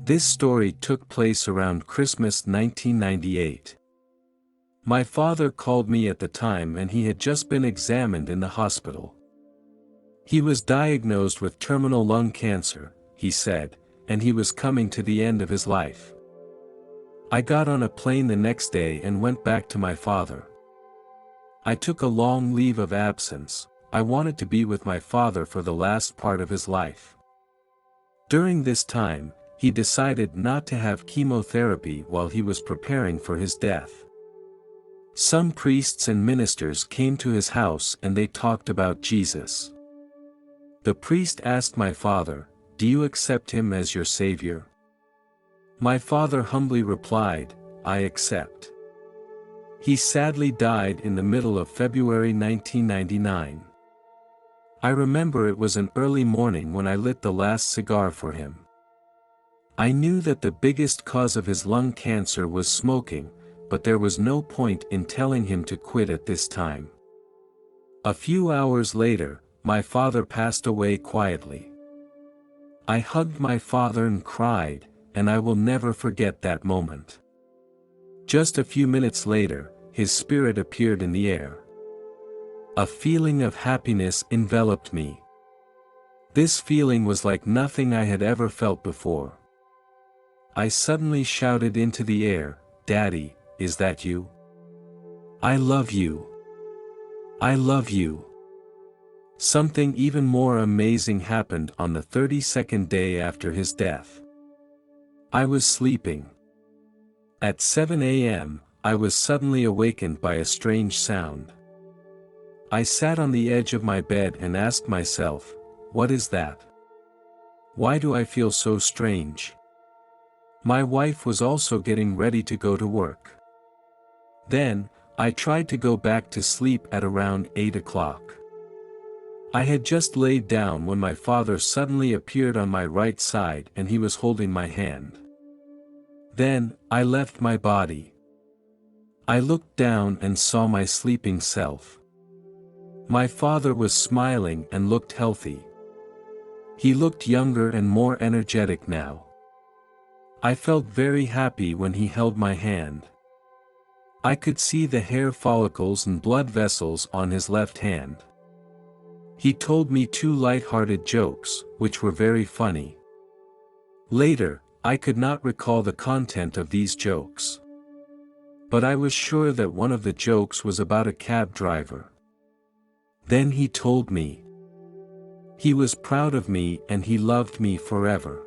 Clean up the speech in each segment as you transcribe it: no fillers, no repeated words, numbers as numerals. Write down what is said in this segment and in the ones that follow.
This story took place around Christmas 1998. My father called me at the time and he had just been examined in the hospital. He was diagnosed with terminal lung cancer, he said, and he was coming to the end of his life. I got on a plane the next day and went back to my father. I took a long leave of absence. I wanted to be with my father for the last part of his life. During this time, he decided not to have chemotherapy while he was preparing for his death. Some priests and ministers came to his house and they talked about Jesus. The priest asked my father, "Do you accept him as your Savior?" My father humbly replied, "I accept." He sadly died in the middle of February 1999. I remember it was an early morning when I lit the last cigar for him. I knew that the biggest cause of his lung cancer was smoking, but there was no point in telling him to quit at this time. A few hours later, my father passed away quietly. I hugged my father and cried, and I will never forget that moment. Just a few minutes later, his spirit appeared in the air. A feeling of happiness enveloped me. This feeling was like nothing I had ever felt before. I suddenly shouted into the air, "Daddy, is that you? I love you. I love you." Something even more amazing happened on the 32nd day after his death. I was sleeping. At 7 a.m., I was suddenly awakened by a strange sound. I sat on the edge of my bed and asked myself, "What is that? Why do I feel so strange?" My wife was also getting ready to go to work. Then, I tried to go back to sleep at around 8 o'clock. I had just laid down when my father suddenly appeared on my right side and he was holding my hand. Then, I left my body. I looked down and saw my sleeping self. My father was smiling and looked healthy. He looked younger and more energetic now. I felt very happy when he held my hand. I could see the hair follicles and blood vessels on his left hand. He told me 2 light-hearted jokes, which were very funny. Later, I could not recall the content of these jokes. But I was sure that one of the jokes was about a cab driver. Then he told me he was proud of me and he loved me forever.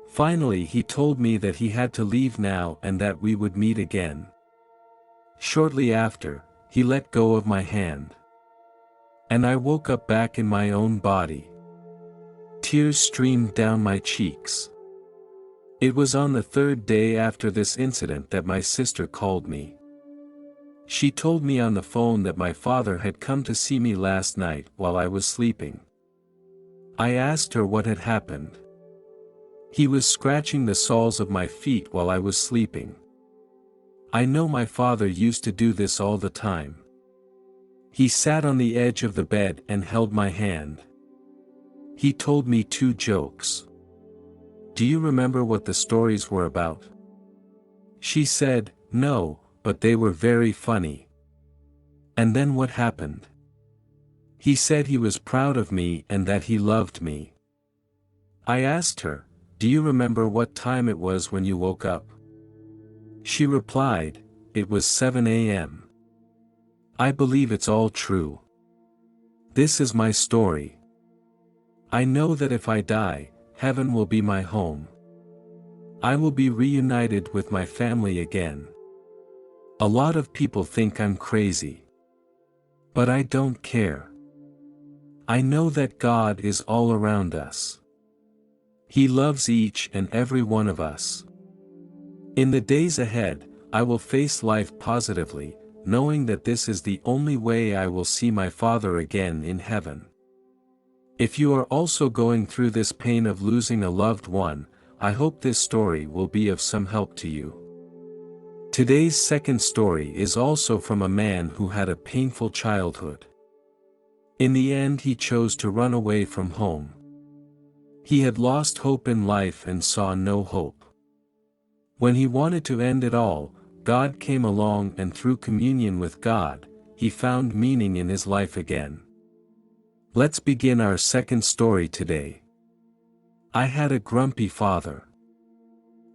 Finally, he told me that he had to leave now and that we would meet again. Shortly after, he let go of my hand. And I woke up back in my own body. Tears streamed down my cheeks. It was on the 3rd day after this incident that my sister called me. She told me on the phone that my father had come to see me last night while I was sleeping. I asked her what had happened. He was scratching the soles of my feet while I was sleeping. I know my father used to do this all the time. He sat on the edge of the bed and held my hand. He told me 2 jokes. Do you remember what the stories were about? She said, "No, but they were very funny." And then what happened? He said he was proud of me and that he loved me. I asked her, "Do you remember what time it was when you woke up?" She replied, "It was 7 a.m. I believe it's all true. This is my story. I know that if I die, heaven will be my home. I will be reunited with my family again. A lot of people think I'm crazy. But I don't care. I know that God is all around us. He loves each and every one of us. In the days ahead, I will face life positively, knowing that this is the only way I will see my Father again in heaven. If you are also going through this pain of losing a loved one, I hope this story will be of some help to you. Today's second story is also from a man who had a painful childhood. In the end, he chose to run away from home. He had lost hope in life and saw no hope. When he wanted to end it all, God came along, and through communion with God, he found meaning in his life again. Let's begin our second story today. I had a grumpy father.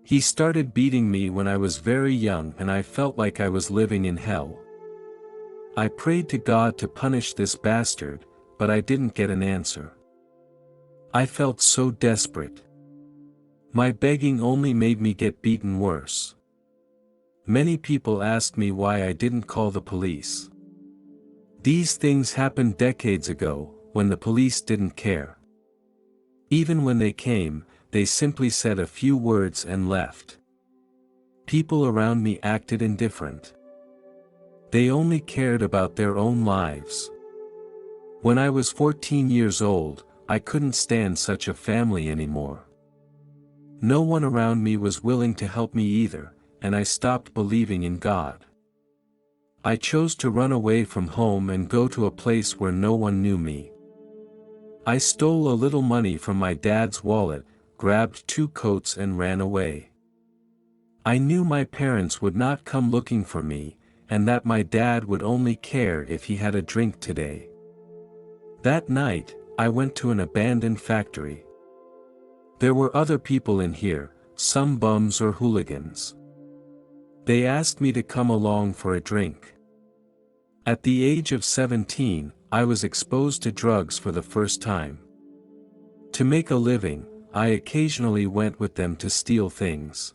He started beating me when I was very young, and I felt like I was living in hell. I prayed to God to punish this bastard, but I didn't get an answer. I felt so desperate. My begging only made me get beaten worse. Many people asked me why I didn't call the police. These things happened decades ago, when the police didn't care. Even when they came, they simply said a few words and left. People around me acted indifferent. They only cared about their own lives. When I was 14 years old, I couldn't stand such a family anymore. No one around me was willing to help me either, and I stopped believing in God. I chose to run away from home and go to a place where no one knew me. I stole a little money from my dad's wallet, grabbed 2 coats and ran away. I knew my parents would not come looking for me, and that my dad would only care if he had a drink today. That night, I went to an abandoned factory. There were other people in here, some bums or hooligans. They asked me to come along for a drink. At the age of 17, I was exposed to drugs for the first time. To make a living, I occasionally went with them to steal things.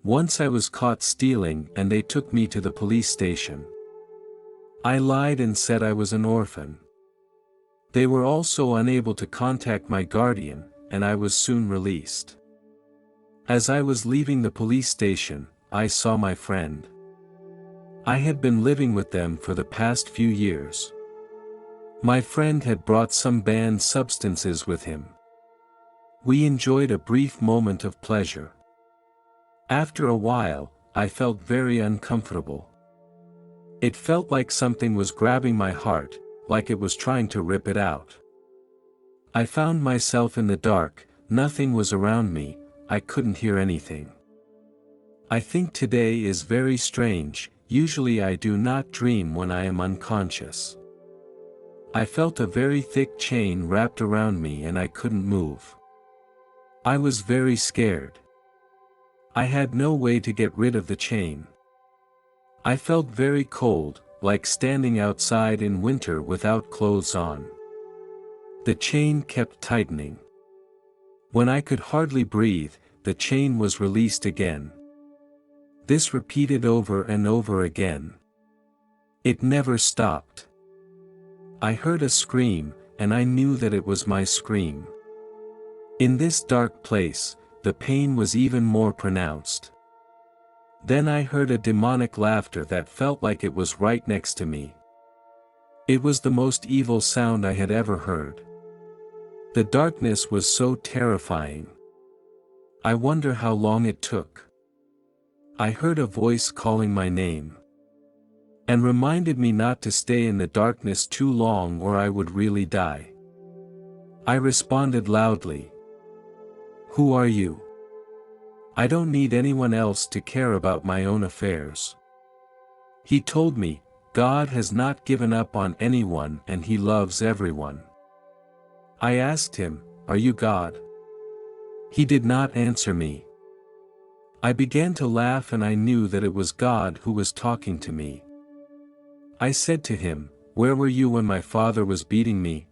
Once I was caught stealing and they took me to the police station. I lied and said I was an orphan. They were also unable to contact my guardian, and I was soon released. As I was leaving the police station, I saw my friend. I had been living with them for the past few years. My friend had brought some banned substances with him. We enjoyed a brief moment of pleasure. After a while, I felt very uncomfortable. It felt like something was grabbing my heart, like it was trying to rip it out. I found myself in the dark, nothing was around me, I couldn't hear anything. I think today is very strange, usually I do not dream when I am unconscious. I felt a very thick chain wrapped around me and I couldn't move. I was very scared. I had no way to get rid of the chain. I felt very cold, like standing outside in winter without clothes on. The chain kept tightening. When I could hardly breathe, the chain was released again. This repeated over and over again. It never stopped. I heard a scream, and I knew that it was my scream. In this dark place, the pain was even more pronounced. Then I heard a demonic laughter that felt like it was right next to me. It was the most evil sound I had ever heard. The darkness was so terrifying. I wonder how long it took. I heard a voice calling my name. And reminded me not to stay in the darkness too long or I would really die. I responded loudly. "Who are you? I don't need anyone else to care about my own affairs." He told me, God has not given up on anyone and he loves everyone. I asked him, "Are you God?" He did not answer me. I began to laugh and I knew that it was God who was talking to me. I said to him, "Where were you when my father was beating me?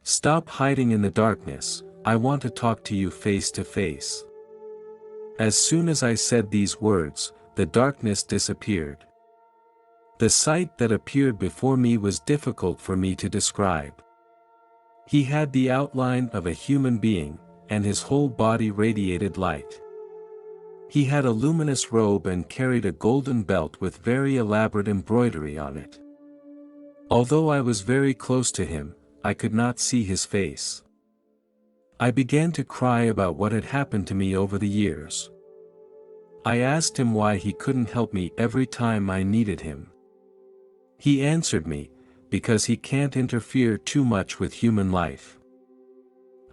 Stop hiding in the darkness, I want to talk to you face to face." As soon as I said these words, the darkness disappeared. The sight that appeared before me was difficult for me to describe. He had the outline of a human being, and his whole body radiated light. He had a luminous robe and carried a golden belt with very elaborate embroidery on it. Although I was very close to him, I could not see his face. I began to cry about what had happened to me over the years. I asked him why he couldn't help me every time I needed him. He answered me, because he can't interfere too much with human life.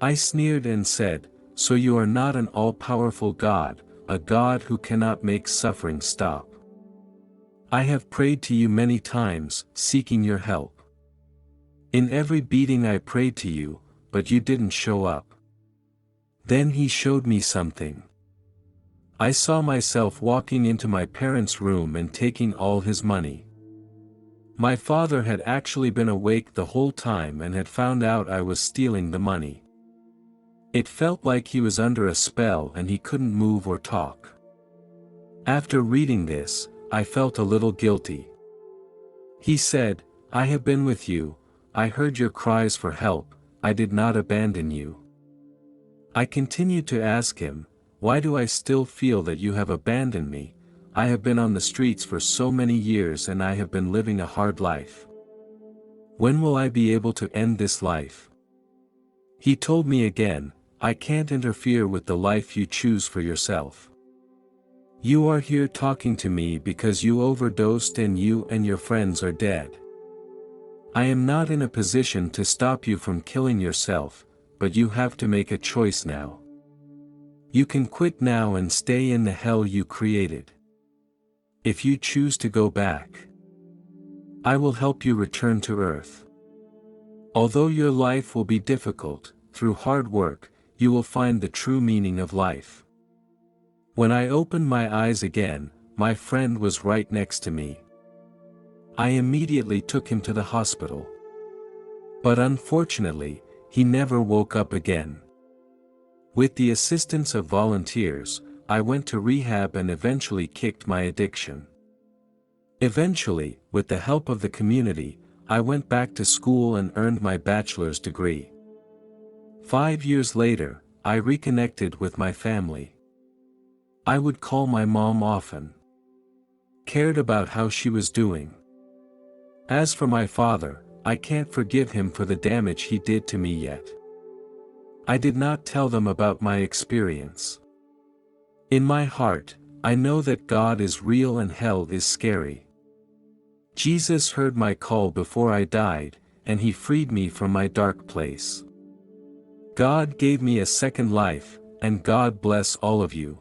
I sneered and said, "So you are not an all-powerful God, a God who cannot make suffering stop. I have prayed to you many times, seeking your help. In every beating I prayed to you, but you didn't show up." Then he showed me something. I saw myself walking into my parents' room and taking all his money. My father had actually been awake the whole time and had found out I was stealing the money. It felt like he was under a spell and he couldn't move or talk. After reading this, I felt a little guilty. He said, "I have been with you, I heard your cries for help, I did not abandon you." I continued to ask him, "Why do I still feel that you have abandoned me? I have been on the streets for so many years and I have been living a hard life. When will I be able to end this life?" He told me again, "I can't interfere with the life you choose for yourself. You are here talking to me because you overdosed and you and your friends are dead. I am not in a position to stop you from killing yourself, but you have to make a choice now. You can quit now and stay in the hell you created. If you choose to go back, I will help you return to Earth. Although your life will be difficult, through hard work, you will find the true meaning of life." When I opened my eyes again, my friend was right next to me. I immediately took him to the hospital. But unfortunately, he never woke up again. With the assistance of volunteers, I went to rehab and eventually kicked my addiction. Eventually, with the help of the community, I went back to school and earned my bachelor's degree. 5 years later, I reconnected with my family. I would call my mom often. Cared about how she was doing. As for my father, I can't forgive him for the damage he did to me yet. I did not tell them about my experience. In my heart, I know that God is real and hell is scary. Jesus heard my call before I died, and he freed me from my dark place. God gave me a second life, and God bless all of you.